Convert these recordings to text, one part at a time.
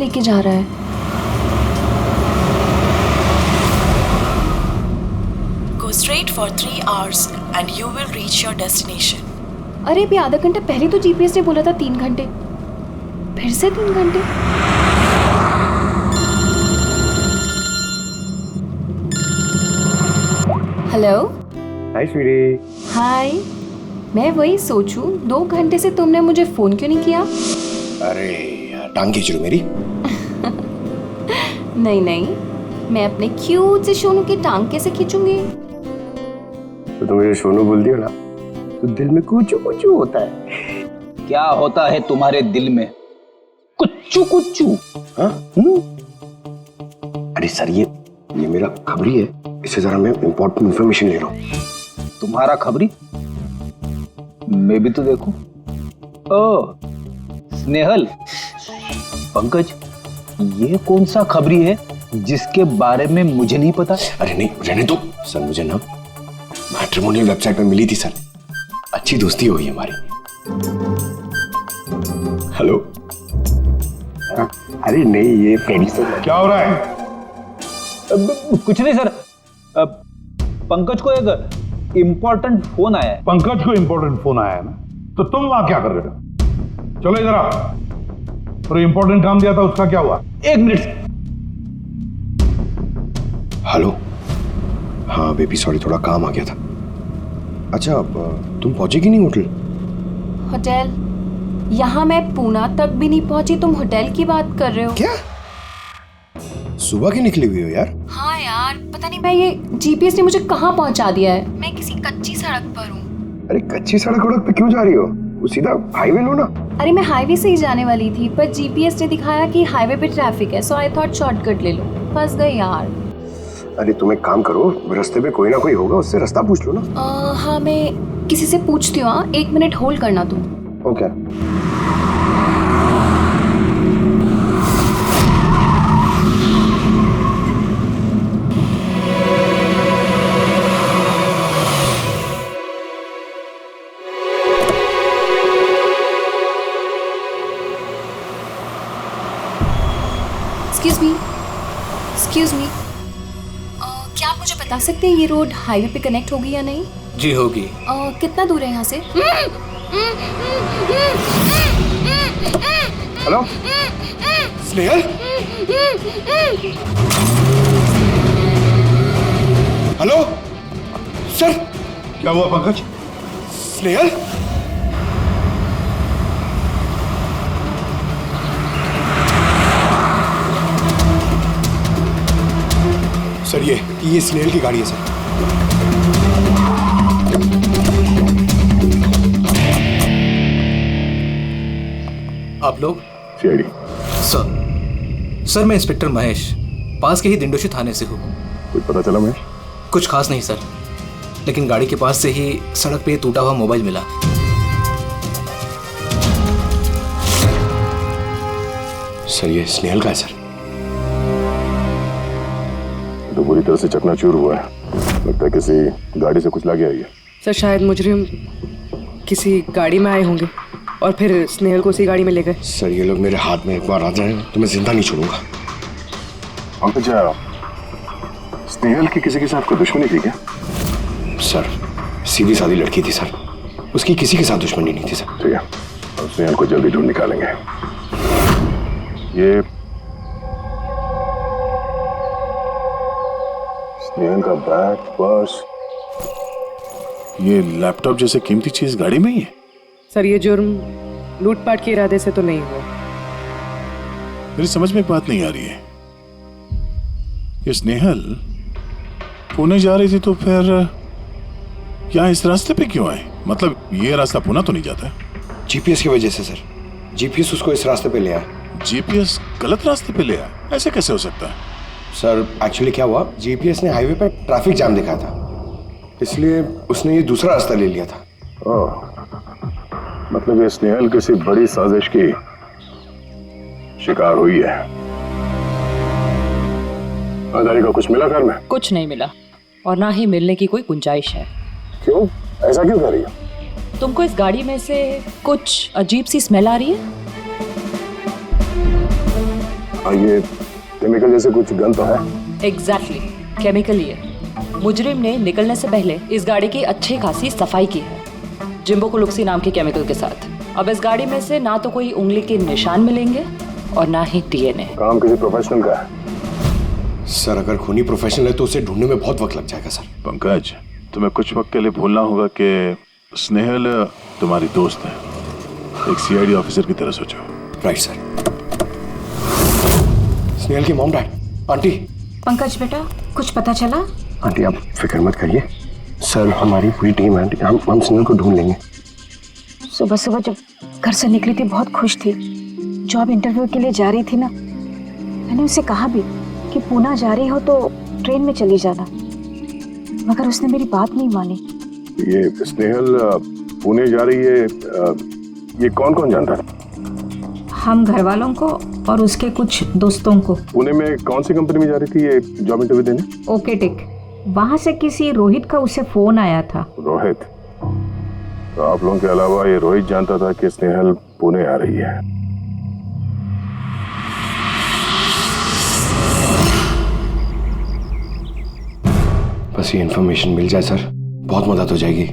लेके जा रहा है? Go straight for 3 hours and you will reach your destination. अरे अभी आधा घंटा पहले तो जीपीएस ने बोला था 3 घंटे, फिर से 3 घंटे। हेलो। हाय स्वीटी। हाय। मैं वही सोचूं 2 घंटे से तुमने मुझे फोन क्यों नहीं किया? अरे यार टांग खींच रही हो मेरी। नहीं नहीं, मैं अपने क्यूट से सोनू की टांग कैसे खींचूंगी? तो तुम मुझे सोनू बोल दियो ना तो दिल में कुछ कुछ होता है। क्या होता है तुम्हारे दिल में? कुच्चू कुच्चू। हाँ? अरे सर ये मेरा खबरी है, इससे जरा मैं इंपॉर्टेंट इंफॉर्मेशन ले रहा हूँ। तुम्हारा खबरी? मैं भी तो देखूं। ओ स्नेहल, पंकज, ये कौन सा खबरी है जिसके बारे में मुझे नहीं पता? अरे नहीं रहने दो सर, मुझे ना मैट्रिमोनियल वेबसाइट पे मिली थी सर, अच्छी दोस्ती हो गई हमारी। हेलो। अरे नहीं ये फ्रेंड सर। क्या हो रहा है? कुछ नहीं सर, पंकज को एक इम्पोर्टेंट फोन आया है। पंकज को इम्पोर्टेंट फोन आया है ना, तो तुम वहां क्या कर रहे हो? चलो इधर आओ। और इम्पोर्टेंट काम दिया था उसका क्या हुआ? 1 मिनट। हेलो। हाँ बेबी सॉरी, थोड़ा काम आ गया था। अच्छा अब तुम पहुंचे कि नहीं होटल? होटल? यहाँ मैं पूना तक भी नहीं पहुंची, तुम होटल की बात कर रहे हो? क्या सुबह की निकली हुई हो यार? हाँ यार, पता नहीं भाई ये जीपीएस ने मुझे कहाँ पहुंचा दिया है। मैं किसी कच्ची सड़क पर हूँ। अरे कच्ची सड़क पे क्यों जा रही हो? वो सीधा हाईवे लो ना। अरे मैं हाईवे से ही जाने वाली थी, पर जीपीएस ने दिखाया कि हाईवे पे ट्रैफिक है, सो आई थॉट शॉर्टकट ले लो। फंस गई यार। अरे तुम एक काम करो, रास्ते पे कोई ना कोई होगा, उससे रास्ता पूछ लो ना। हाँ मैं किसी से पूछती हूँ। 1 मिनट होल्ड करना तुम। ओके। एक्सक्यूज मी, क्या आप मुझे बता सकते हैं ये रोड हाईवे पे कनेक्ट होगी या नहीं? जी होगी। कितना दूर है यहाँ से? हेलो स्नेहल। Hello sir. क्या हुआ पंकज? स्नेहल। सर ये स्नेहल की गाड़ी है सर। आप लोग? सीआईडी। सर मैं इंस्पेक्टर महेश, पास के ही दिंडोशी थाने से हूँ। कुछ पता चला महेश? कुछ खास नहीं सर, लेकिन गाड़ी के पास से ही सड़क पे टूटा हुआ मोबाइल मिला। सर ये स्नेहल का है सर। तो पूरी तरह से चकनाचूर हुआ है, लगता है किसी गाड़ी से कुछ लग गया है। सर शायद मुजरिम किसी गाड़ी में आए होंगे और फिर स्नेहल को उसी गाड़ी में ले गए। सर ये लोग मेरे हाथ में एक बार आ जाए तो मैं जिंदा नहीं छोड़ूंगा। पंकज, स्नेहल की किसी के साथ कोई दुश्मनी थी क्या? सर सीधी सादी लड़की थी सर, उसकी किसी के साथ दुश्मनी नहीं थी सर। ठीक है, हम स्नेहल को जल्दी ढूंढ निकालेंगे। ये स्नेहल का बैग, पर्स, ये लैपटॉप जैसे कीमती चीज गाड़ी में ही है। सर ये जुर्म लूटपाट के इरादे से तो नहीं हुआ। मेरी समझ में एक बात नहीं आ रही है, ये स्नेहल पुणे जा रही थी तो फिर यहाँ इस रास्ते पे क्यों आई? मतलब ये रास्ता पुणे तो नहीं जाता है? जीपीएस की वजह से सर, जीपीएस उसको इस रास्ते पे ले आया। जीपीएस गलत रास्ते पे ले आया, ऐसे कैसे हो सकता है? सर एक्चुअली क्या हुआ, जीपीएस ने हाईवे पे ट्रैफिक जाम दिखाया था, इसलिए उसने ये दूसरा रास्ता ले लिया था। ओह, मतलब ये स्नेहल किसी बड़ी साजिश की शिकार हुई है। आधारी का कुछ मिला घर में? कुछ नहीं मिला और ना ही मिलने की कोई गुंजाइश है। क्यों, ऐसा क्यों कर रही है? तुमको इस गाड़ी में से कुछ अजीब सी स्मेल आ रही है? ये केमिकल जैसे कुछ गन तो है। एग्जैक्टली केमिकल ही है। मुजरिम ने निकलने से पहले इस गाड़ी की अच्छी खासी सफाई की है जिम्बो कुलुक्सी नाम के केमिकल के साथ। अब इस गाड़ी में से ना तो कोई उंगली के निशान मिलेंगे और ना ही डीएनए। काम किसी प्रोफेशनल का है सर। अगर खूनी प्रोफेशनल है तो उसे ढूंढने में बहुत वक्त लग जाएगा सर। पंकज, तुम्हें कुछ वक्त के लिए भूलना होगा कि स्नेहल तुम्हारी दोस्त है, एक सीआईडी ऑफिसर की तरह सोचो। Right sir. स्नेहल की मॉम डैड, आंटी। पंकज बेटा, कुछ पता चला? आंटी आप फिक्र मत करिए सर, हमारी पूरी टीम है आंटी, हम स्नेहल को ढूंढ लेंगे। सुबह सुबह जब घर से निकली थी बहुत खुश थी। जॉब इंटरव्यू के लिए जा रही थी ना, मैंने उसे कहा भी कि पूना जा रही हो तो ट्रेन में चली जाना, मगर उसने मेरी बात नहीं मानी। ये स्नेहल पुणे जा रही है, ये कौन कौन जानता है? हम घर वालों को और उसके कुछ दोस्तों को। पुणे में कौन सी कंपनी में जा रही थी ये जॉब इंटरव्यू देने? ओके टिक। वहां से किसी रोहित का उसे फोन आया था। रोहित? तो आप लोगों के अलावा ये रोहित जानता था कि स्नेहल पुणे आ रही है। बस ये इन्फॉर्मेशन मिल जाए सर, बहुत मदद हो जाएगी।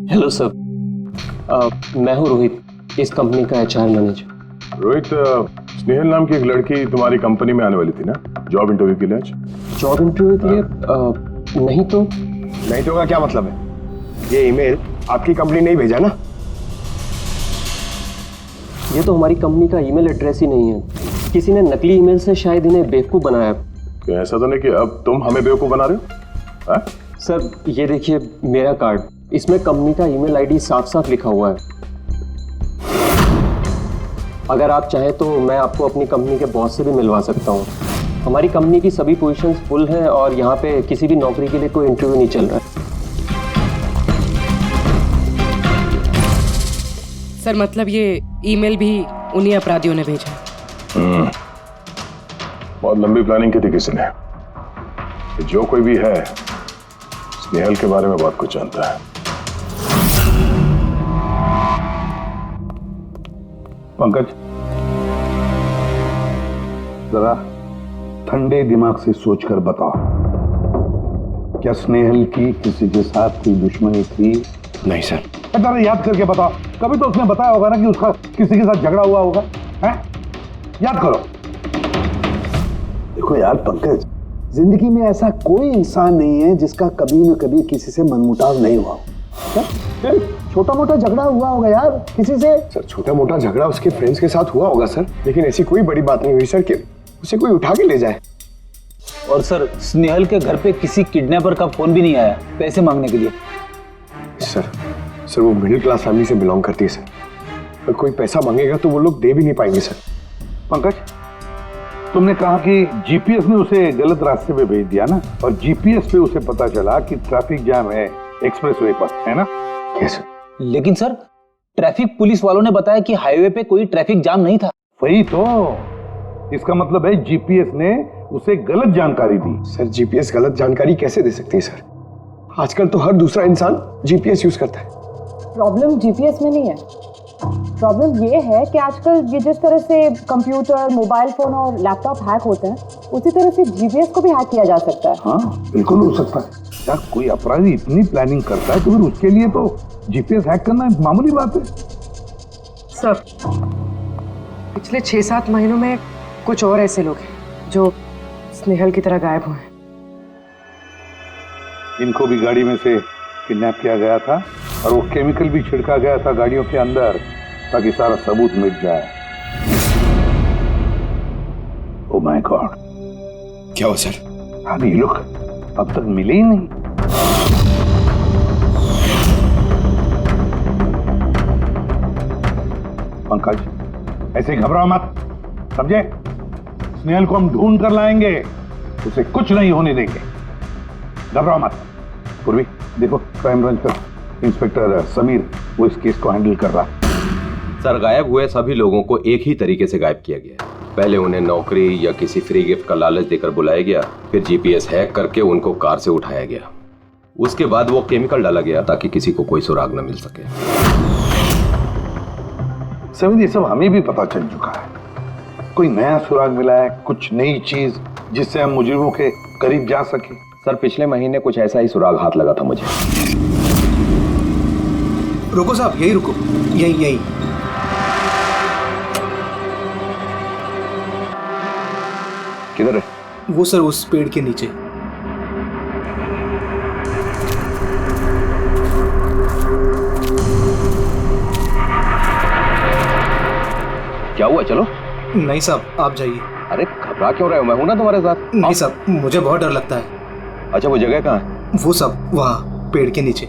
हेलो सर, मैं हूँ रोहित, इस कंपनी का HR मैनेजर। रोहित, स्नेहल नाम की एक लड़की तुम्हारी कंपनी में आने वाली थी ना जॉब इंटरव्यू के लिए? आज जॉब इंटरव्यू के लिए? नहीं तो का क्या मतलब है? ये ईमेल आपकी कंपनी ने ही भेजा ना? ये तो हमारी कंपनी का ईमेल एड्रेस ही नहीं है, किसी ने नकली ईमेल से शायद इन्हें बेवकूफ़ बनाया। क्या ऐसा तो नहीं कि अब तुम हमें बेवकूफ़ बना रहे हो? हा? सर ये देखिए मेरा कार्ड, इसमें कंपनी का ईमेल आईडी साफ साफ लिखा हुआ है। अगर आप चाहें तो मैं आपको अपनी कंपनी के बॉस से भी मिलवा सकता हूँ। हमारी कंपनी की सभी पोजीशंस फुल हैं और यहाँ पे किसी भी नौकरी के लिए कोई इंटरव्यू नहीं चल रहा है। सर मतलब ये ईमेल भी उन्हीं अपराधियों ने भेजा। बहुत लंबी प्लानिंग की थी किसी ने। जो कोई भी है स्नेहल के बारे में बहुत कुछ जानता है। पंकज, जरा ठंडे दिमाग से सोचकर बताओ, क्या स्नेहल की किसी के साथ कोई दुश्मनी थी? नहीं सर। जरा याद करके बताओ, कभी तो उसने बताया होगा ना कि उसका किसी के साथ झगड़ा हुआ होगा, हैं? याद करो। देखो यार पंकज, जिंदगी में ऐसा कोई इंसान नहीं है जिसका कभी न कभी किसी से मनमुटाव नहीं हुआ हो। छोटा मोटा झगड़ा हुआ होगा यार किसी से। सर छोटा मोटा झगड़ा उसके फ्रेंड्स के साथ हुआ होगा सर, लेकिन ऐसी कोई बड़ी बात नहीं हुई सर कि उसे कोई उठा के ले जाए। और सर स्नेहल के घर पे किसी किडनैपर का फोन भी नहीं आया पैसे मांगने के लिए। सर वो मिडिल क्लास फैमिली से बिलोंग करती है सर, अगर कोई पैसा मांगेगा तो वो लोग दे भी नहीं पाएंगे सर। पंकज, तुमने कहा कि जीपीएस ने उसे गलत रास्ते पे भेज दिया ना, और जीपीएस पे उसे पता चला कि ट्रैफिक जाम है एक्सप्रेसवे पर, है ना? यस। लेकिन सर ट्रैफिक पुलिस वालों ने बताया कि हाईवे पे कोई ट्रैफिक जाम नहीं था। वही तो, इसका मतलब है जीपीएस ने उसे गलत जानकारी दी। सर जीपीएस गलत जानकारी कैसे दे सकती है सर? आजकल तो हर दूसरा इंसान जीपीएस यूज करता है। प्रॉब्लम जीपीएस में नहीं है, प्रॉब्लम ये है कि आजकल ये जिस तरह से कंप्यूटर, मोबाइल फोन और लैपटॉप हैक होते हैं, उसी तरह से जीपीएस को भी हैक किया जा सकता है। हाँ बिल्कुल हो सकता है यार, कोई अपराधी इतनी प्लानिंग करता है तो फिर उसके लिए तो जीपीएस हैक करना मामूली बात है। सर पिछले 6-7 महीनों में कुछ और ऐसे लोग हैं जो स्नेहल की तरह गायब हुए हैं। इनको भी गाड़ी में से किडनैप किया गया था और वो केमिकल भी छिड़का गया था गाड़ियों के अंदर ताकि सारा सबूत मिट जाए। ओह माय गॉड, क्या हुआ सर? अभी ये लोग अब तक मिले ही नहीं। पंकज ऐसे घबराओ मत, समझे? स्नेहल को हम ढूंढ कर लाएंगे, उसे कुछ नहीं होने देंगे, घबराओ मत। पूर्वी देखो, क्राइम ब्रांच का इंस्पेक्टर समीर वो इस केस को हैंडल कर रहा है। सर गायब हुए सभी लोगों को एक ही तरीके से गायब किया गया। पहले उन्हें नौकरी या किसी फ्री गिफ्ट का लालच देकर बुलाया गया, फिर जीपीएस हैक करके उनको कार से उठाया गया, उसके बाद वो केमिकल डाला गया ताकि किसी को कोई सुराग न मिल सके। समीर ये सब हमें भी पता चल चुका है। कोई नया सुराग मिला है, कुछ नई चीज जिससे हम मुजरिमों के करीब जा सके? सर पिछले महीने कुछ ऐसा ही सुराग हाथ लगा था मुझे। रुको साहब, यही रुको, यही यही। किधर है? वो सर उस पेड़ के नीचे। क्या हुआ? चलो। नहीं साहब, आप जाइए। अरे घबरा क्यों रहे हो? मैं हूं ना तुम्हारे साथ। नहीं साहब, मुझे बहुत डर लगता है। अच्छा वो जगह कहाँ है? वो सब वहाँ पेड़ के नीचे।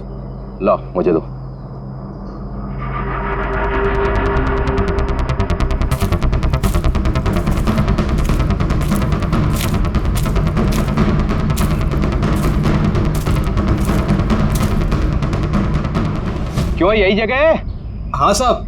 लो मुझे दो। क्यों यही जगह है? हाँ साहब।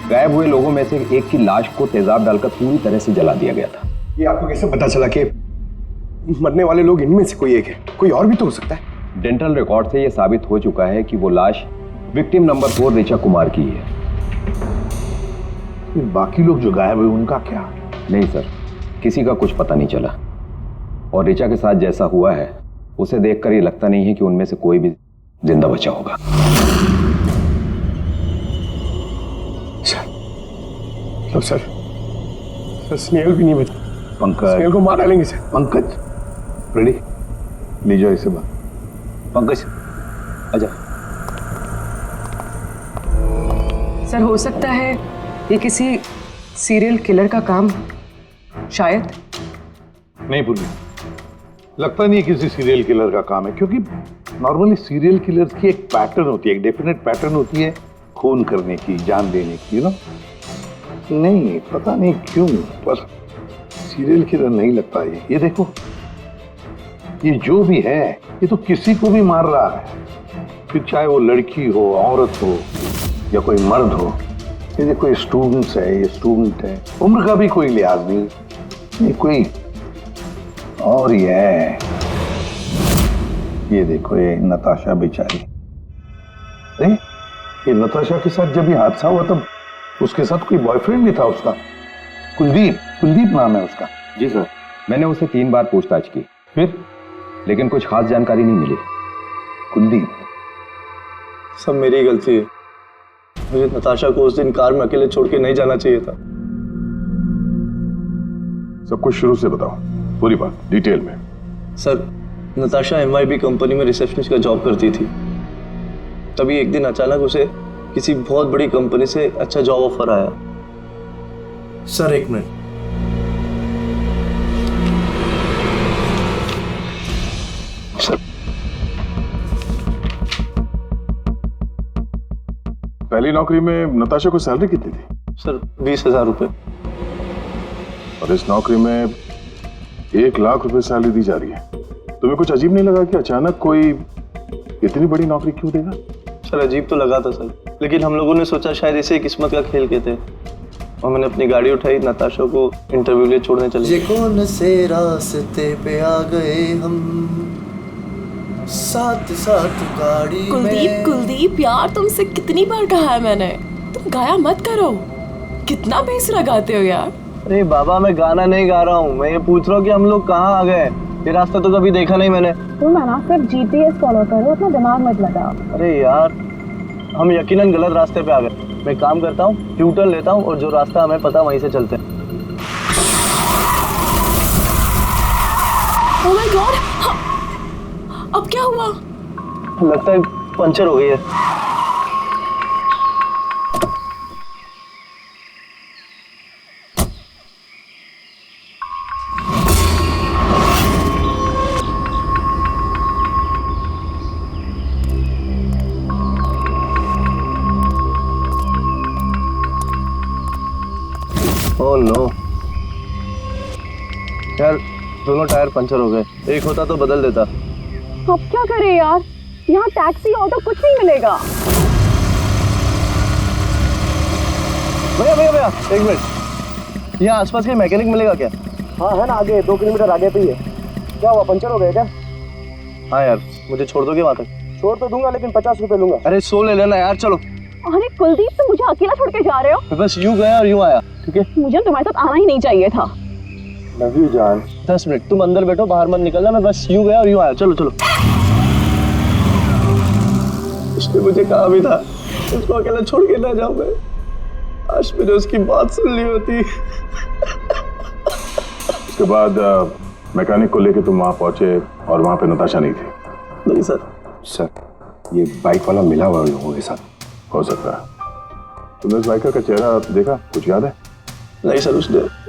गायब हुए लोगों में से एक की लाश को तेजाब डालकर पूरी तरह से जला दिया गया था। ये आपको कैसे पता चला कि मरने वाले लोग इनमें से कोई एक है? कोई और भी तो हो सकता है। डेंटल रिकॉर्ड से यह साबित हो चुका है कि वो लाश विक्टिम नंबर 4 ऋचा कुमार की है। बाकी लोग जो गायब हुए उनका क्या? नहीं सर, किसी का कुछ पता नहीं चला। और ऋचा के साथ जैसा हुआ है उसे देखकर ये लगता नहीं है कि उनमें से कोई भी जिंदा बचा होगा। सर स्नेहल भी नहीं बचा। पंकज, स्नेहल को मार डालेंगे सर। पंकज रेडी, ले जाओ इसे बाहर। पंकज आजा। सर हो सकता है ये किसी सीरियल किलर का काम, शायद। नहीं पूर्वी, लगता नहीं है किसी सीरियल किलर का काम है, क्योंकि नॉर्मली सीरियल किलर्स की एक पैटर्न होती है, एक डेफिनेट पैटर्न होती है खून करने की, जान देने की, यू नो। नहीं पता नहीं क्यों, पर सीरियल किलर नहीं लगता ये देखो, ये जो भी है ये तो किसी को भी मार रहा है, फिर चाहे वो लड़की हो, औरत हो या कोई मर्द हो। ये देखो ये स्टूडेंट्स है, ये स्टूडेंट है, उम्र का भी कोई लिहाज नहीं, ये कोई और ही है। ये देखो ये नताशा बेचारी, अरे ये नताशा के साथ जब ये हादसा हुआ तब उसके साथ कोई बॉयफ्रेंड भी था उसका, कुलदीप नाम है उसका। जी सर, मैंने उसे 3 बार पूछताछ की, फिर लेकिन कुछ खास जानकारी नहीं मिली। कुलदीप? सब मेरी गलती है, मुझे नताशा को उस दिन कार में अकेले छोड़ के नहीं जाना चाहिए था। सब कुछ शुरू से बताओ, पूरी बात डिटेल में। सर, नताशा MIB कंपनी में रिसेप्शनिस्ट का जॉब करती थी। तभी एक दिन अचानक उसे किसी बहुत बड़ी कंपनी से अच्छा जॉब ऑफर आया। सर एक मिनट। सर पहली नौकरी में नताशा को सैलरी कितनी थी? सर 20,000 रुपए। और इस नौकरी में 1 लाख रुपए सैलरी दी जा रही है। तुम्हें कुछ अजीब नहीं लगा कि अचानक कोई इतनी बड़ी नौकरी क्यों देगा? सर अजीब तो लगा था सर, लेकिन हम लोगों ने सोचा शायद इसे किस्मत का खेल कहते हैं, और मैंने अपनी गाड़ी उठाई, नताशा को इंटरव्यू लिए छोड़ने चले। कौन से रास्ते पे आ गए हम, साथ साथ गाड़ी। कुलदीप यार, तुमसे कितनी बार कहा है मैंने, तुम गाया मत करो। कितना बेसुरा गाते हो यार। अरे बाबा, मैं गाना नहीं गा रहा हूँ, मैं ये पूछ रहा हूँ कि हम लोग कहाँ आ गए। ये रास्ता तो कभी देखा नहीं मैंने। तुम है ना सिर्फ GPS फॉलो करो, अपना दिमाग मत लगाओ। अरे यार, हम यकीनन गलत रास्ते पे आ गए। मैं काम करता हूँ, ट्यूटर लेता हूँ और जो रास्ता हमें पता वहीं से चलते हैं। ओह माय गॉड, अब क्या हुआ? लगता है पंचर हो गई है। ओह नो यार, दोनों टायर पंचर हो गए। एक होता तो बदल देता। अब क्या करें यार, यहाँ टैक्सी ऑटो कुछ नहीं मिलेगा। भैया भैया भैया, एक मिनट, यहाँ आसपास कहीं मैकेनिक मिलेगा क्या? हाँ है ना, आगे 2 किलोमीटर आगे पे ही है। क्या हुआ, पंचर हो गया क्या? हाँ यार, मुझे छोड़ दोगे वहाँ तक? छोड़ तो दूंगा, लेकिन 50 रुपए लूंगा। अरे 100 ले लेना यार, चलो। अरे कुलदीप, तुम मुझे अकेला छोड़ के जा रहे हो? मैं बस यूं गया और यूं आया, ठीक है? मुझे तुम्हारे साथ आना ही नहीं चाहिए था। लव यू जान। 10 मिनट तुम अंदर बैठो, बाहर मत निकलना। मैं बस यूं गया और यूं आया। चलो चलो। उसने मुझे कहा भी था उसको अकेला छोड़ के ना जाऊं मैं। आज मैंने उसकी बात सुन ली होती। उसके बाद मैकेनिक को लेके तुम वहां पहुंचे और वहां पे नताशा नहीं थी? नहीं सर। सर, ये बाइक वाला मिला हुआ लोगों के साथ। हो सकता है। तुमने उस बाइकर का चेहरा देखा, कुछ याद है? नहीं सर,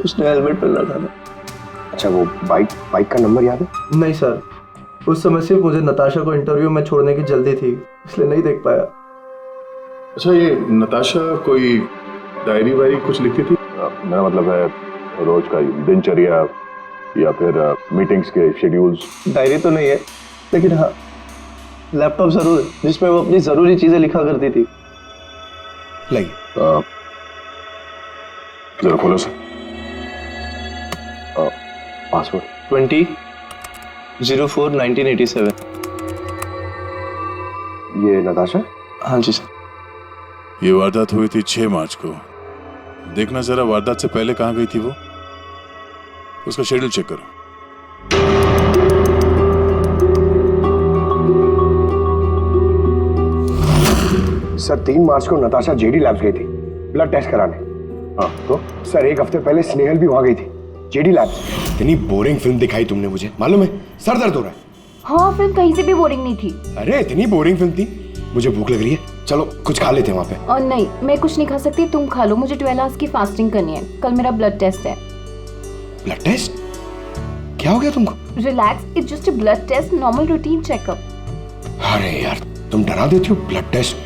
उसने हेलमेट पहन रखा था। अच्छा, वो बाइक का नंबर याद है? नहीं सर, उस समय सिर्फ मुझे नताशा को इंटरव्यू में छोड़ने की जल्दी थी, इसलिए नहीं देख पाया। अच्छा, ये नताशा कोई डायरी वायरी कुछ लिखती थी? मेरा मतलब है रोज का दिनचर्या या फिर मीटिंग्स के शेड्यूल्स। डायरी तो नहीं है, लेकिन हाँ लैपटॉप जरूर है जिसमें वो अपनी जरूरी चीजें लिखा करती थी। लाइए जरा खोलो सर। पासवर्ड 20/04/1987। ये नताशा? हाँ जी सर। ये वारदात हुई थी 6 मार्च को। देखना जरा वारदात से पहले कहाँ गई थी वो, उसका शेड्यूल चेक करो। सर, 3 मार्च को नताशा जेडी लैब्स गई थी ब्लड टेस्ट कराने। हाँ तो? सर, 1 हफ्ते पहले स्नेहल भी वहां गई थी जेडी लैब्स। इतनी बोरिंग फिल्म दिखाई तुमने मुझे, मालूम है? सर दर्द हो रहा है। हाँ, फिल्म कहीं से भी बोरिंग नहीं थी। अरे इतनी बोरिंग फिल्म थी। मुझे भूख लग रही है, चलो कुछ खा लेते हैं वहाँ पे। और नहीं, मैं कुछ नहीं खा सकती, तुम खा लो। मुझे 12 आवर्स की फास्टिंग करनी है, कल मेरा ब्लड टेस्ट है। Blood test? क्या हो गया तुमको? Relax, it's just a blood test, normal routine checkup. अरे यार, तुम डरा देती हो। Blood test?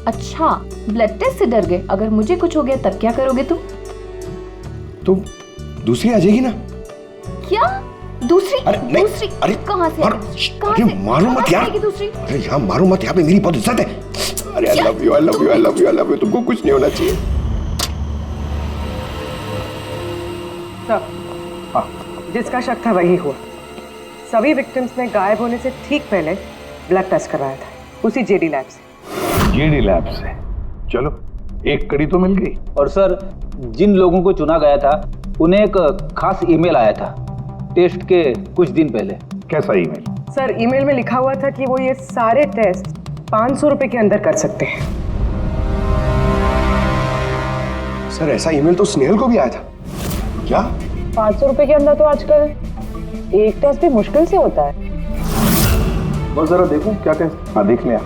अच्छा, ब्लड टेस्ट से डर गए? अगर मुझे कुछ हो गया तब क्या करोगे तुम? तुम दूसरी आ जाएगी ना? क्या दूसरी? अरे नहीं, दूसरी? अरे कहाँ से? अरे मारो मत यार। दूसरी? अरे यहाँ मारो मत, यहाँ पे मेरी बहुत इज्जत है। अरे I love you, I love you, I love you, I love you. तुमको कुछ नहीं होना चाहिए। सर, जिसका शक था वही हुआ। सभी विक्टिम्स ने गायब होने से ठीक पहले ब्लड टेस्ट करवाया था, उसी जेडी लैब से। जेडी लैब से? चलो, एक कड़ी तो मिल गई। और सर, जिन लोगों को चुना गया था उन्हें एक खास ईमेल आया था टेस्ट के कुछ दिन पहले। कैसा ईमेल? सर, ईमेल में लिखा हुआ था कि वो ये सारे टेस्ट 500 रुपए के अंदर कर सकते हैं। सर, ऐसा ईमेल तो स्नेहल को भी आया था। क्या 500 रुपए के अंदर तो आजकल एक टेस्ट भी मुश्किल से होता है। बस जरा देखो क्या टेस्ट। हाँ, देख लिया।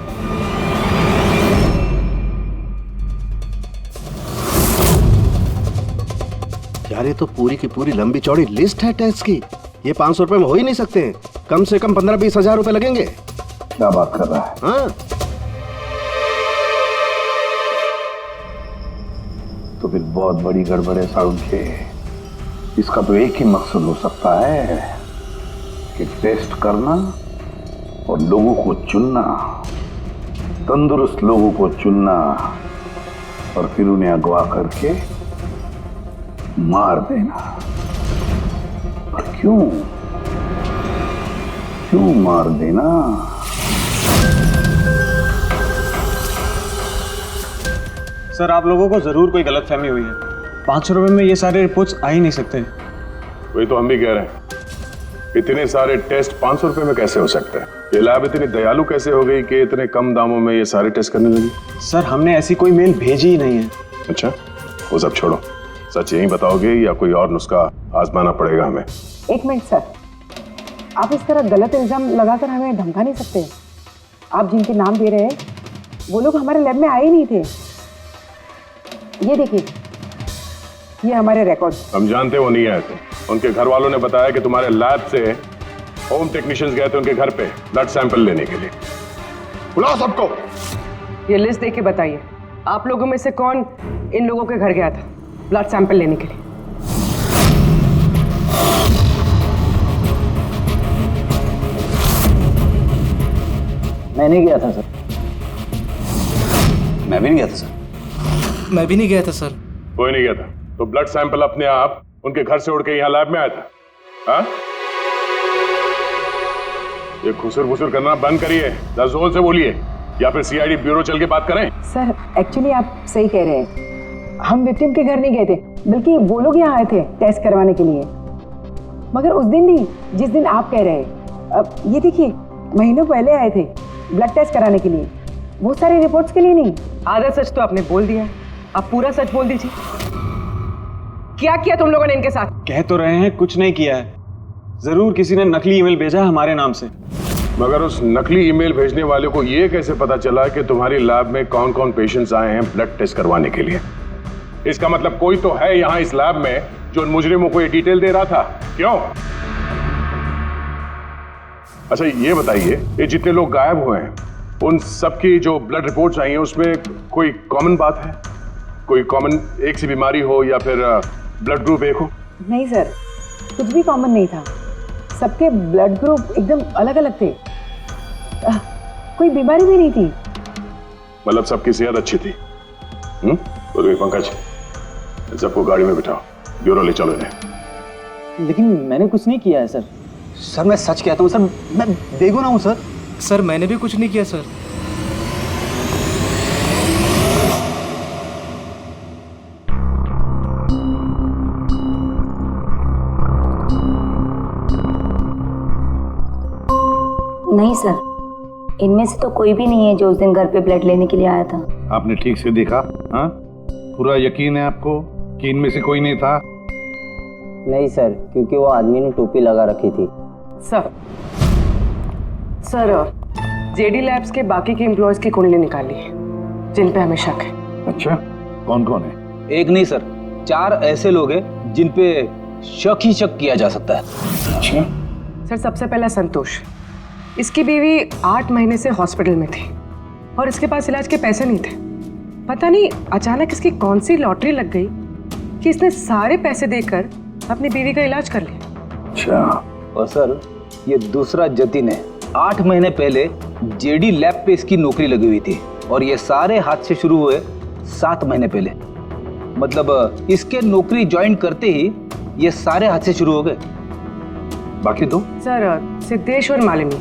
यार, ये तो पूरी की पूरी लंबी चौड़ी लिस्ट है टेस्ट की। ये 500 रुपए में हो ही नहीं सकते हैं। कम से कम 15-20 हजार रुपए लगेंगे। क्या बात कर रहा है? हाँ, तो फिर बहुत बड़ी गड़बड़ है सारुण के। इसका तो एक ही मकसद हो सकता है कि टेस्ट करना और लोगों को चुनना, तंदुरुस्त लोगों को चुनना और फिर उन्हें अगवा करके मार देना। और क्यों मार देना? सर, आप लोगों को जरूर कोई गलतफहमी हुई है। 500 रुपए में ये सारे रिपोर्ट्स आ ही नहीं सकते। वही तो हम भी कह रहे हैं, इतने सारे टेस्ट 500 रुपए में कैसे हो सकते हैं? ये लैब इतनी दयालु कैसे हो गई कि इतने कम दामों में ये सारे टेस्ट करने लगी? सर, हमने ऐसी कोई मेल भेजी ही नहीं है। अच्छा, वो सब छोड़ो, सच यही बताओगे या कोई और नुस्खा आजमाना पड़ेगा हमें? 1 मिनट सर, आप इस तरह गलत इल्जाम लगाकर हमें धमका नहीं सकते। आप जिनके नाम दे रहे हैं वो लोग हमारे लैब में आए ही नहीं थे। ये देखिए, ये हमारे रिकॉर्ड्स। हम जानते वो नहीं आए थे। उनके घर वालों ने बताया कि तुम्हारे लैब से होम टेक्नीशियंस गए थे उनके घर पे ब्लड सैंपल लेने के लिए। बुलाओ सबको। ये लिस्ट देख के बताइए, आप लोगों में से कौन इन लोगों के घर गया था ब्लड सैंपल लेने के लिए? मैं नहीं गया था सर। मैं भी नहीं गया था सर। मैं भी नहीं गया था सर। कोई नहीं गया था तो ब्लड सैंपल अपने आप उनके घर से उड़ के यहाँ लैब में आया था? हाँ? ये खुसर फुसर करना बंद करिए, जोर से बोलिए, या फिर सीआईडी ब्यूरो चल के बात करें। सर एक्चुअली आप सही कह रहे हैं, हम विक्टिम के घर नहीं गए थे, बल्कि वो लोग यहाँ आए थे टेस्ट करवाने के लिए। मगर उस दिन नहीं जिस दिन आप कह रहे हैं। अब ये देखिए, महीनों पहले आए थे ब्लड टेस्ट कराने के लिए, वो सारी रिपोर्ट्स के लिए नहीं। आधा सच तो आपने बोल दिया, आप पूरा सच बोल दीजिए। क्या किया तुम लोगों ने इनके साथ? कह तो रहे हैं कुछ नहीं किया है, जरूर किसी ने नकली ईमेल भेजा है हमारे नाम से। मगर उस नकली ईमेल भेजने वाले को ये कैसे पता चला कि तुम्हारी लैब में कौन कौन पेशेंट्स आए हैं ब्लड टेस्ट करवाने के लिए? इसका मतलब कोई तो है यहाँ इस लैब में जो उन मुजरिमों को ये डिटेल दे रहा था, क्यों? अच्छा ये बताइए, ये जितने लोग गायब हुए हैं उन सबकी जो ब्लड रिपोर्ट्स आई हैं उसमें कोई कॉमन बात है? कोई कॉमन एक सी बीमारी हो या फिर ब्लड ग्रुप एक हो? नहीं सर, कुछ भी कॉमन नहीं था। सबके ब्लड ग्रुप एकदम अलग अलग थे। कोई बीमारी भी नहीं थी। मतलब सबकी सेहत अच्छी थी? तो पंकज, सबको गाड़ी में बिठाओ, ब्यूरो ले चलो इन्हें। लेकिन मैंने कुछ नहीं किया है सर। सर मैं सच कहता हूँ सर, मैं बेगुनाह हूँ सर। सर मैंने भी कुछ नहीं किया सर। नहीं सर, इनमें से तो कोई भी नहीं है जो उस दिन घर पे ब्लड लेने के लिए आया था। आपने ठीक से देखा? हाँ, पूरा यकीन है आपको कि इनमें से कोई नहीं था? नहीं सर, क्योंकि वो आदमी ने टोपी लगा रखी थी। सर जेडी लैब्स के बाकी के एम्प्लॉयज की कुंडली निकाली है जिन पे हमें शक है। अच्छा, कौन कौन है? एक नहीं सर, 4 ऐसे लोग हैं जिन पे शक ही शक किया जा सकता है। अच्छा सर, सबसे पहला संतोष, इसकी बीवी 8 महीने से हॉस्पिटल में थी और इसके पास इलाज के पैसे नहीं थे। पता नहीं अचानक इसकी कौन सी लॉटरी लग गई कि इसने सारे पैसे देकर अपनी बीवी का इलाज कर लिया। अच्छा। और सर ये दूसरा जतिन है, 8 महीने पहले जेडी लैब पे इसकी नौकरी लगी हुई थी और ये सारे हादसे शुरू हुए 7 महीने पहले। मतलब इसके नौकरी ज्वाइन करते ही ये सारे हादसे शुरू हो गए। बाकी 2? सर सिद्धेश और मालिनी,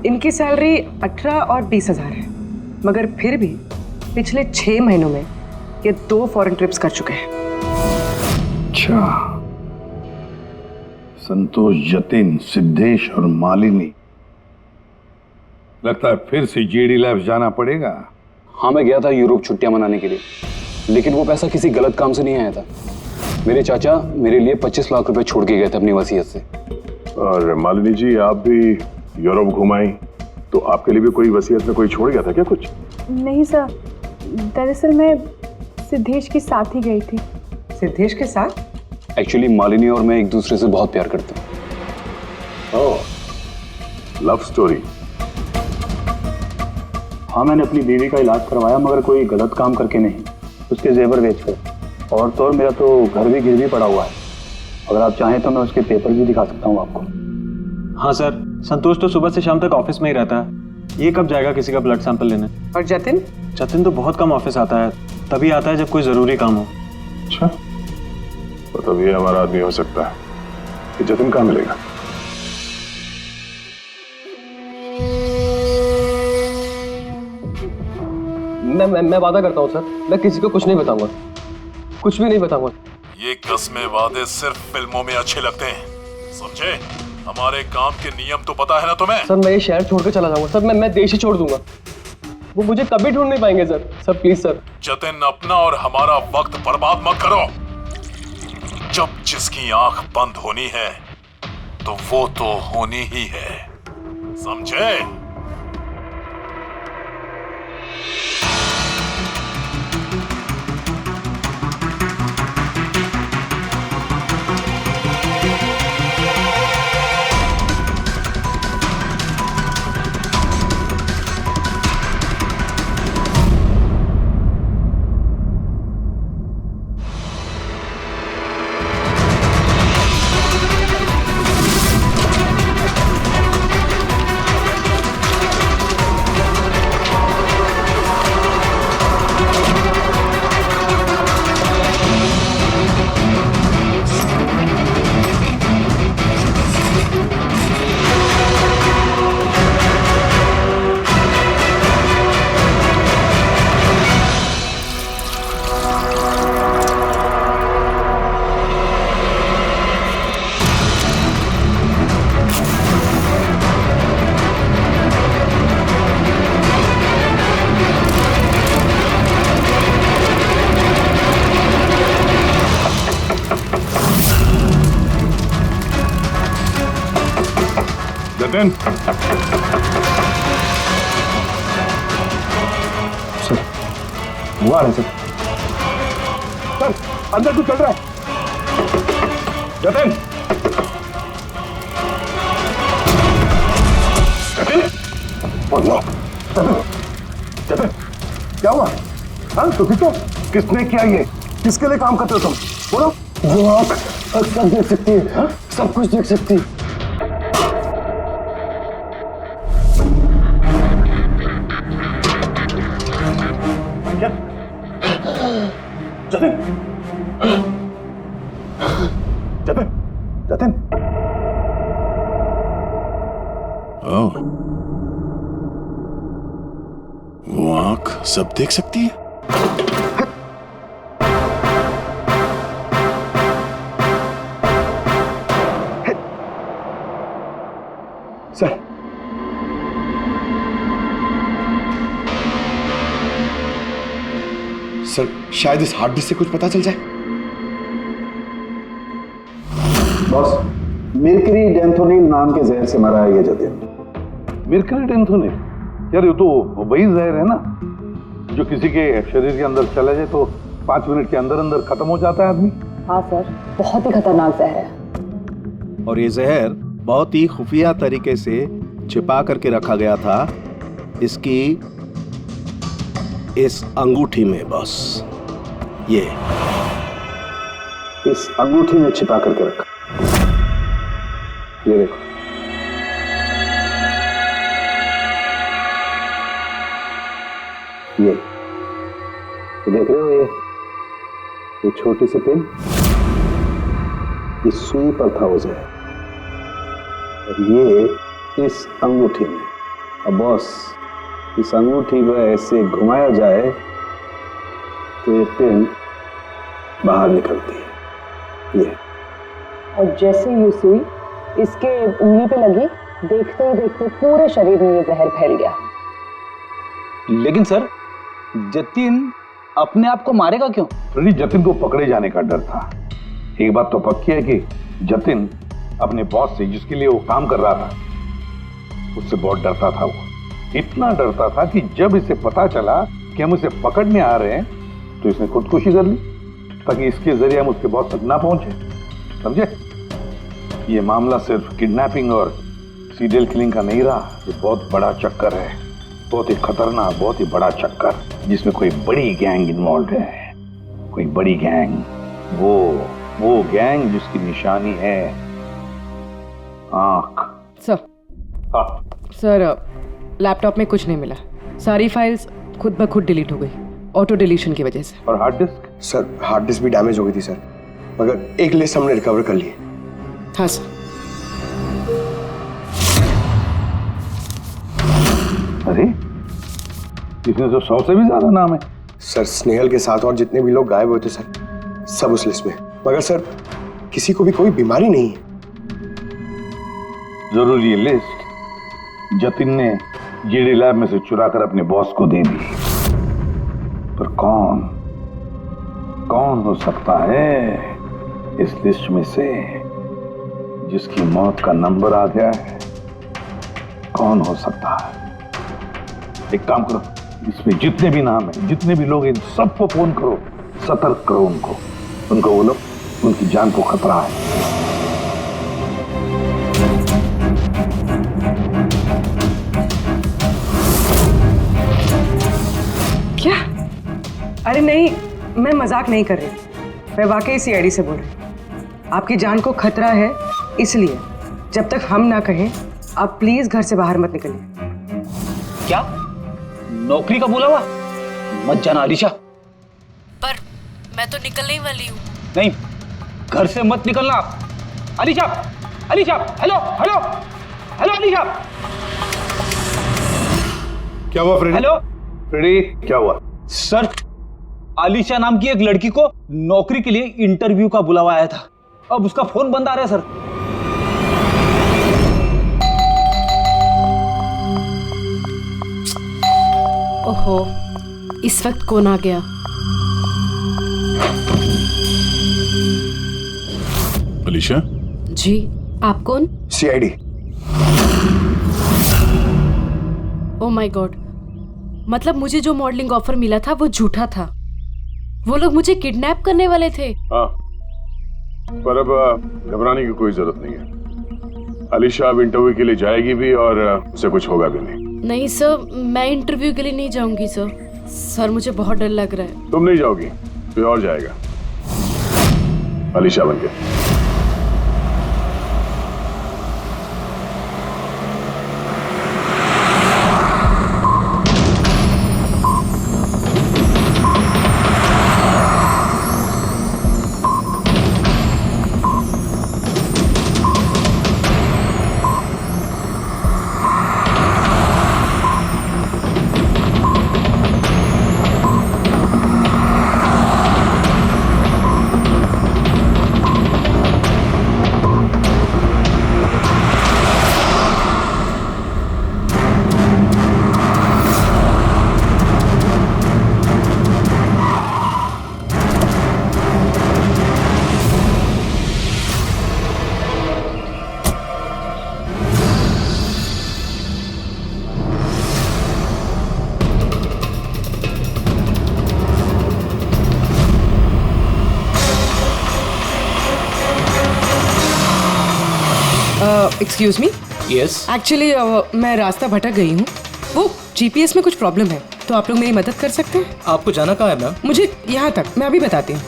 इनकी सैलरी 18 और 20 हजार है, मगर फिर भी पिछले 6 महीनों में ये 2 फॉरेन ट्रिप्स कर चुके हैं। अच्छा, संतोष, जतिन, सिद्धेश और मालिनी। लगता है फिर से जेडी लैब्स जाना पड़ेगा। हाँ, मैं गया था यूरोप छुट्टियां मनाने के लिए, लेकिन वो पैसा किसी गलत काम से नहीं आया था। मेरे चाचा मेरे लिए 25 लाख रुपए छोड़ के गए थे अपनी वसीयत से। और मालिनी जी, आप भी यूरोप घुमाई, तो आपके लिए भी कोई वसीयत में कोई छोड़ गया था क्या कुछ? नहीं सर, दरअसल मैं सिद्धेश के साथ ही गई थी। सिद्धेश के साथ? एक्चुअली मालिनी और मैं एक दूसरे से बहुत प्यार करते हैं। ओह, लव स्टोरी। हाँ, मैंने अपनी बीवी का इलाज करवाया, मगर कोई गलत काम करके नहीं, उसके जेवर बेचकर। और तो और मेरा तो घर भी गिरवी पड़ा हुआ है। अगर आप चाहें तो मैं उसके पेपर भी दिखा सकता हूँ आपको। हाँ सर, संतोष तो सुबह से शाम तक ऑफिस में ही रहता है। ये कब जाएगा किसी का ब्लड सैंपल लेने? और जतिन? जतिन तो बहुत कम ऑफिस आता है, तभी आता है जब कोई जरूरी काम हो। अच्छा, तो तब ये हमारा आदमी हो सकता है। कि जतिन कहाँ मिलेगा? मैं वादा करता हूँ सर, मैं किसी को कुछ नहीं बताऊंगा, कुछ भी नहीं बताऊंगा। ये कस्में वादे सिर्फ फिल्मों में अच्छे लगते हैं, समझे? हमारे काम के नियम तो पता है ना तुम्हें? सर मैं ये शहर छोड़ के चला जाऊंगा सर, मैं देश ही छोड़ दूंगा। वो मुझे कभी ढूंढ नहीं पाएंगे sir. Sir please sir. Jatin, अपना और हमारा वक्त बर्बाद मत करो। जब जिसकी आंख बंद होनी है तो वो तो होनी ही है, समझे? जतिन, सर वो आ रहे सर। सर अंदर कुछ चल रहा है। जतिन, जतिन, जतिन, क्या हुआ? हाँ तो किसने किया ये? किसके लिए काम करते हो तुम? बोलो। वो आँख सब देख सकती है। हाँ? सब कुछ देख सकती है। जतिन, जतिन, जतिन। ओह, वो आंख सब देख सकती है? सर सर शायद इस हार्ड डिस्क से कुछ पता चल जाए। बॉस, मिर्करी डेंथोनिल नाम के जहर से मरा है ये जतिन। मिर्करी डेंथोनिल? यार ये तो वही जहर है ना जो किसी के शरीर के अंदर चला जाए तो 5 मिनट के अंदर अंदर खत्म हो जाता है आदमी। हाँ सर, बहुत ही खतरनाक जहर है। और ये जहर बहुत ही खुफिया तरीके से छिपा करके रखा गया था इसकी इस अंगूठी में बॉस। ये इस अंगूठी में छिपा करके रखा। ये देखो, ये देख रहे हो? ये छोटी सी पिन, इस सुई पर था वो जहर, और ये इस अंगूठी में। अब बॉस, इस अंगूठी को ऐसे घुमाया जाए तो ये पिन बाहर निकलती है। ये और जैसे ये सुई इसके उंगली पे लगी, देखते ही देखते पूरे शरीर में ये जहर फैल गया। लेकिन सर, जतिन अपने आप को मारेगा क्यों? फ्रेडी, जतिन को पकड़े जाने का डर था। एक बात तो पक्की है कि जतिन अपने बॉस से, जिसके लिए वो काम कर रहा था, उससे बहुत डरता था। वो इतना डरता था कि जब इसे पता चला कि हम उसे पकड़ने आ रहे हैं तो इसने खुदकुशी कर ली ताकि इसके जरिए हम उसके बॉस तक ना पहुंचे। समझे? ये मामला सिर्फ किडनैपिंग और सीरियल किलिंग का नहीं रहा, ये बहुत बड़ा चक्कर है, बहुत ही खतरनाक, बहुत ही बड़ा चक्कर, जिसमें कोई बड़ी गैंग इन्वॉल्व है। कोई बड़ी गैंग, वो गैंग जिसकी निशानी है आंख। सर, सर लैपटॉप में कुछ नहीं मिला। सारी फाइल्स खुद ब खुद डिलीट हो गई, ऑटो डिलीशन की वजह से। और hard disk? Sir hard disk भी डैमेज हो गई थी सर, मगर एक लिस्ट हमने रिकवर कर ली है। हाँ सर। अरे इसमें तो 100 से भी ज्यादा नाम है। सर स्नेहल के साथ और जितने भी लोग गायब हुए थे सर, सब उस लिस्ट में। मगर सर किसी को भी कोई बीमारी नहीं है। जरूर ये लिस्ट जतिन ने जीडी लैब में से चुरा कर अपने बॉस को दे दी। पर कौन हो सकता है इस लिस्ट में से जिसकी मौत का नंबर आ गया है? कौन हो सकता है? एक काम करो, इसमें जितने भी नाम हैं, जितने भी लोग, इन सबको फोन करो, सतर्क करो उनको बोलो उनकी जान को खतरा है। क्या? अरे नहीं, मैं मजाक नहीं कर रही, मैं वाकई सीआईडी से बोल रही। आपकी जान को खतरा है, इसलिए जब तक हम ना कहें आप प्लीज घर से बाहर मत निकलिए। क्या? नौकरी का बुलावा? मत जाना अलीशा। पर मैं तो निकलने ही वाली हूँ। नहीं, घर से मत निकलना आप। Alisha, Alisha, hello hello hello Alisha. क्या हुआ फ्रेडी? हेलो फ्रेडी, क्या हुआ? सर, अलीशा नाम की एक लड़की को नौकरी के लिए इंटरव्यू का बुलावा आया था, अब उसका फोन बंद आ रहा है सर। ओहो, इस वक्त कौन आ गया? अलीशा? जी, आप कौन? सीआईडी। ओह माय गॉड, मतलब मुझे जो मॉडलिंग ऑफर मिला था वो झूठा था। वो लोग मुझे किडनैप करने वाले थे। हाँ, पर अब घबराने की कोई जरूरत नहीं है। अलीशा अब इंटरव्यू के लिए जाएगी भी और उसे कुछ होगा भी नहीं। नहीं सर, मैं इंटरव्यू के लिए नहीं जाऊंगी सर। सर मुझे बहुत डर लग रहा है। तुम नहीं जाओगी, कोई और जाएगा अलीशा बनके। Excuse me. यस। एक्चुअली मैं रास्ता भटक गई हूँ। वो जीपीएस में कुछ प्रॉब्लम है, तो आप लोग मेरी मदद कर सकते हैं? आपको जाना कहाँ है मैम? मुझे यहाँ तक, मैं अभी बताती हूँ।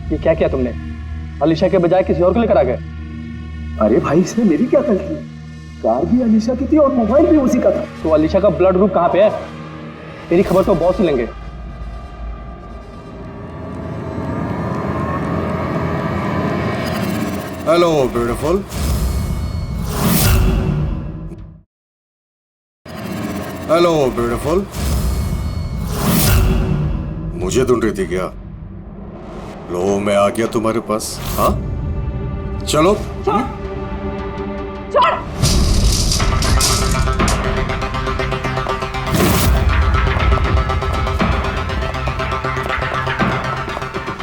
ये क्या किया तुमने? अलीशा के बजाय किसी और को लेकर आ गए? अरे भाई, इसने मेरी क्या गलती? कार भी अलीशा की थी और मोबाइल भी उसी का था। तो अलीशा का ब्लड ग्रुप कहाँ पे है? तेरी खबर तो बॉस ही लेंगे। Hello beautiful. Hello beautiful. मुझे ढूंढ रही थी क्या? लो, मैं आ गया तुम्हारे पास। हाँ, चलो। छोड़।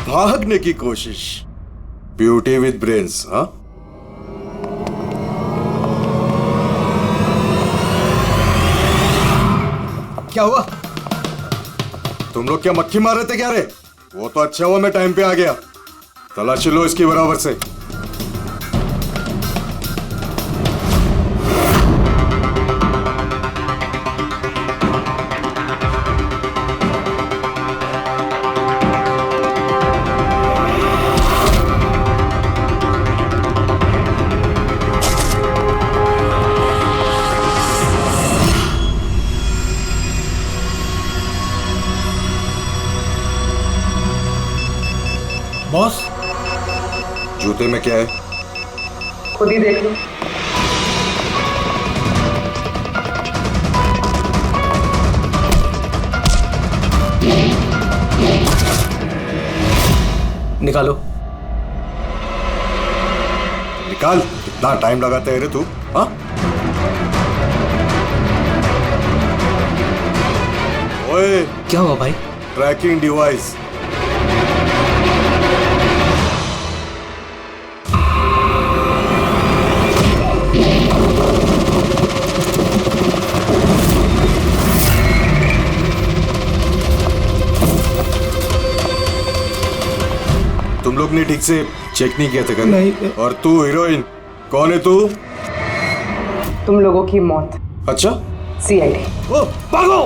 भागने की कोशिश। Beauty with brains. हाँ, क्या हुआ? तुम लोग क्या मक्खी मार रहे थे क्या रे? वो तो अच्छा हुआ मैं टाइम पे आ गया। तलाशी लो इसकी बराबर से। बॉस, जूते में क्या है? खुद ही देख लो। निकालो। निकाल। कितना टाइम लगाता है रे तू? हाँ, ओए, क्या हुआ भाई? Tracking device. तुम लोग ने ठीक से चेक नहीं किया था क्या? नहीं। और तू हीरोइन, कौन है तू? तुम लोगों की मौत। अच्छा, सीआईडी। ओ, भागो!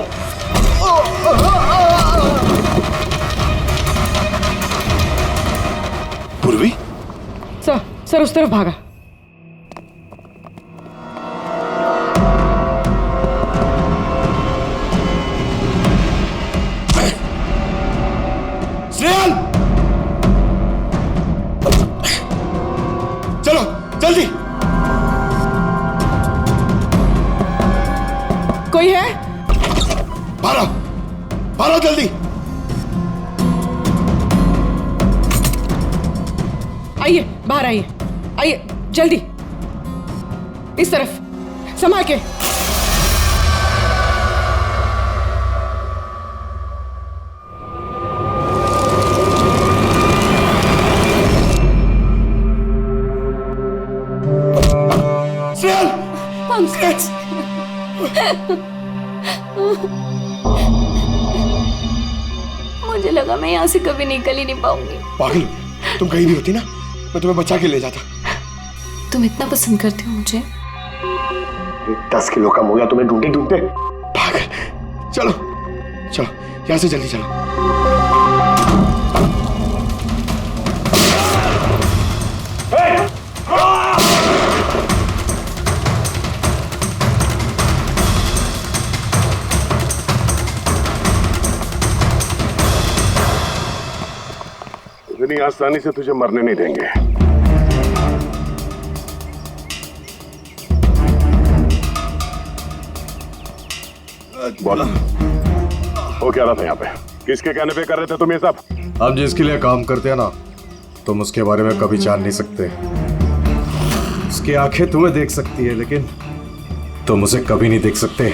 सर उस तरफ भागा। स्नेहल, चलो जल्दी। कोई है? भारा, भारा जल्दी। आइए बाहर आइए, आइए जल्दी, इस तरफ, संभाल के। मुझे लगा मैं यहाँ से कभी निकल ही नहीं पाऊंगी। पागल, तुम कहीं नहीं होती ना, मैं तुम्हें बचा के ले जाता। तुम इतना पसंद करते हो मुझे? 10 किलो कम हो गया तुम्हें ढूंढते ढूंढते। पागल, चलो चलो यहाँ से जल्दी चलो। इतनी आसानी से तुझे मरने नहीं देंगे। बोला, वो क्या रहा था यहाँ पे? किसके कहने पे कर रहे थे तुम ये सब? हम जिसके लिए काम करते हैं ना, तुम उसके बारे में कभी जान नहीं सकते। उसकी आंखें तुम्हें देख सकती है, लेकिन तुम उसे कभी नहीं देख सकते।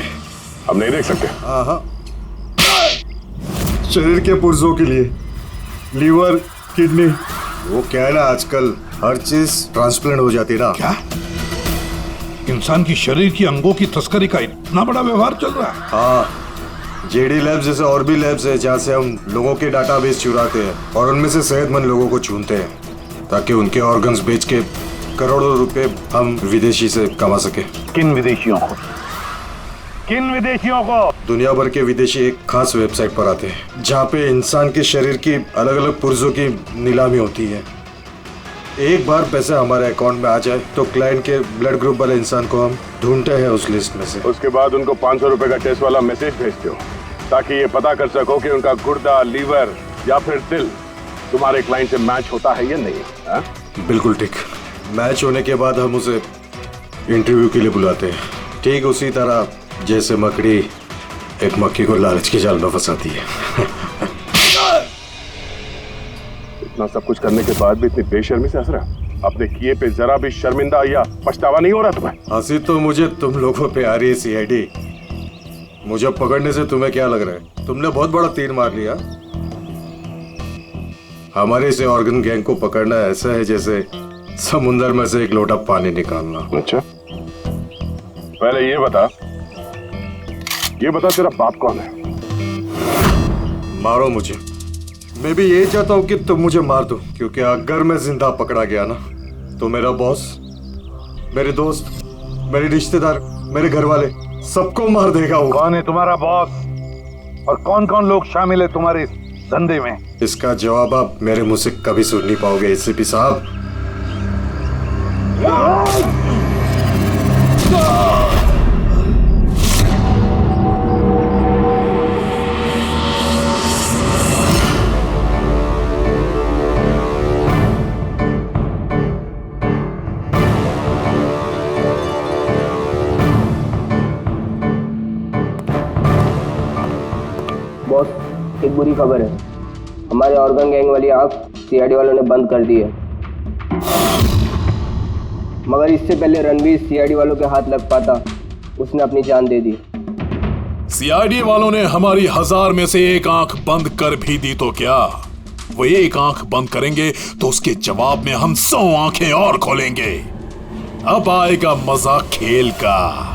हम नहीं देख सकते? हाँ, शरीर के पुर्जों के लिए, लीवर, किडनी, वो क्या है ना, आजकल हर चीज ट्रांसप्लांट हो जाती है ना। क्या? इंसान की शरीर की अंगों की तस्करी का इतना बड़ा व्यवहार चल रहा है? हाँ, जेडी लैब्स जैसे और भी लैब्स है जहाँ से हम लोगों के डाटाबेस चुराते हैं और उनमें से सेहतमंद लोगों को चुनते हैं ताकि उनके ऑर्गन्स बेच के करोड़ों रुपए हम विदेशी से कमा सके। किन विदेशियों को? किन विदेशियों को? दुनिया भर के विदेशी एक खास वेबसाइट पर आते हैं जहाँ पे इंसान के शरीर की अलग अलग पुर्जों की नीलामी होती है। एक बार पैसा हमारे अकाउंट में आ जाए तो क्लाइंट के ब्लड ग्रुप वाले इंसान को हम ढूंढते हैं उस लिस्ट में से। उसके बाद उनको 500 रुपए का टेस्ट वाला मैसेज भेजते हो ताकि ये पता कर सको कि उनका गुर्दा, लीवर या फिर दिल तुम्हारे क्लाइंट से मैच होता है या नहीं। हा? बिल्कुल ठीक। मैच होने के बाद हम उसे इंटरव्यू के लिए बुलाते हैं, ठीक उसी तरह जैसे मकड़ी एक मक्खी को लालच के जाल में फंसाती है। इतना सब कुछ करने के बाद भी इतनी बेशर्मी से हंस रहा? अपने किए पे जरा भी शर्मिंदा या पछतावा नहीं हो रहा तुम्हें? हंसी तो मुझे तुम लोगों पे आ रही है सीआईडी। मुझे पकड़ने से तुम्हें क्या लग रहा है? तुमने बहुत बड़ा तीर मार लिया। हमारे से ऑर्गन गैंग को पकड़ना ऐसा है जैसे समुंदर में से एक लोटा पानी निकालना। अच्छा, पहले ये बता तेरा बाप कौन है? मारो मुझे। मैं भी यही चाहता हूँ कि तुम मुझे मार दो, क्योंकि अगर मैं जिंदा पकड़ा गया ना तो मेरा बॉस, मेरे दोस्त, मेरे रिश्तेदार, मेरे घर वाले सबको मार देगा वो। कौन है तुम्हारा बॉस और कौन कौन लोग शामिल है तुम्हारे इस धंधे में? इसका जवाब आप मेरे मुंह से कभी सुन नहीं पाओगे एसीपी साहब। बॉस, एक बुरी खबर है। हमारे ऑर्गन गैंग वाली आंख सीआईडी वालों ने बंद कर दी है। मगर इससे पहले रणवीर सीआईडी वालों के हाथ लग पाता, उसने अपनी जान दे दी। सीआईडी वालों ने हमारी 1000 में से एक आंख बंद कर भी दी तो क्या? वो एक आंख बंद करेंगे तो उसके जवाब में हम 100 आंखें और खोलेंगे। अब आएगा मजा खेल का।